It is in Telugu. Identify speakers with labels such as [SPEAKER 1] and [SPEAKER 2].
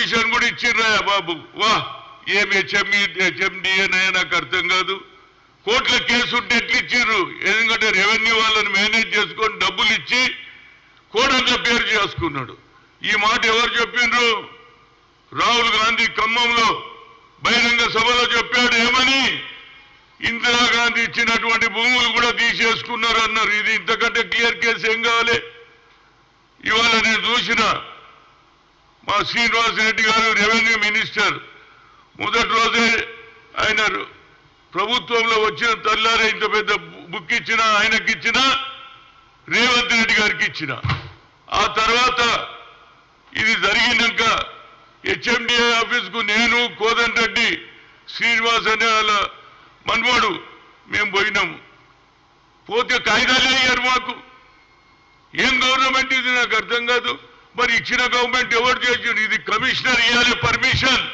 [SPEAKER 1] పర్మిషన్ కూడా ఇచ్చిర్రా బాబు. వా ఏం హెచ్ఎండిఏనయా నాకు అర్థం కాదు. కోర్టుల కేసు ఉంటే ఎట్లు ఇచ్చిర్రు? ఎందుకంటే రెవెన్యూ వాళ్ళని మేనేజ్ చేసుకొని డబ్బులు ఇచ్చి కోడంత పేరు చేసుకున్నాడు. ఈ మాట ఎవరు చెప్పిండ్రు? రాహుల్ గాంధీ ఖమ్మంలో బహిరంగ సభలో చెప్పాడు. ఏమని? ఇందిరాగాంధీ ఇచ్చినటువంటి భూములు కూడా తీసేసుకున్నారు అన్నారు. ఇది ఇంతకంటే క్లియర్ కేసు ఏం కావాలి? ఇవాళ నేను చూసిన మా శ్రీనివాస్ రెడ్డి గారు రెవెన్యూ మినిస్టర్ మొదటి రోజే ఆయన ప్రభుత్వంలో వచ్చిన తల్లారే ఇంత పెద్ద బుక్ ఇచ్చిన ఆయనకి ఇచ్చిన, రేవంత్ రెడ్డి గారికి ఇచ్చిన. ఆ తర్వాత ఇది జరిగినాక హెచ్ఎండిఏ ఆఫీస్కు నేను, కోదండ రెడ్డి, శ్రీనివాస్ అనే వాళ్ళ మనవాడు మేము పోయినాము. పోతే కాయిదాలే అయ్యారు మాకు. ఏం గవర్నమెంట్ ఇది నాకు అర్థం కాదు. మరి ఇచ్చిన గవర్నమెంట్ ఎవరు చేసిండు? ఇది కమిషనర్ ఇవ్వాలి పర్మిషన్.